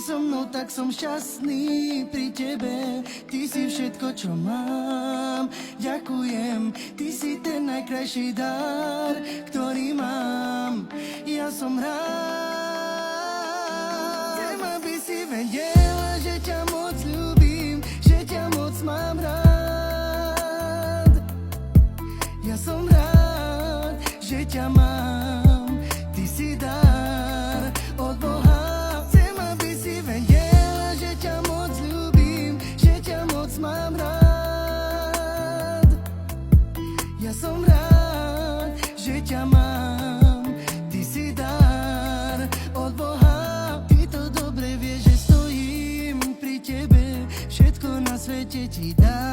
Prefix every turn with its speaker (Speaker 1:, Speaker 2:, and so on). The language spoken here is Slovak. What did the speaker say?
Speaker 1: so mnou, tak som šťastný pri tebe. Ty si všetko, čo mám. Ďakujem, ty si ten najkrajší dar, ktorý mám. Ja som rád. Chcem, aby si vedela, že ťa moc ľúbim, že ťa moc mám rád. Ja som rád, že ťa mám. Ty si dar od Boha. Chcem, aby si vedela, že ťa moc ľúbim, že ťa moc mám rád. Ja som rád, že ťa mám. Ty si dar od Boha. Ty to dobre vieš, že stojím pri tebe. Všetko na svete ti dám.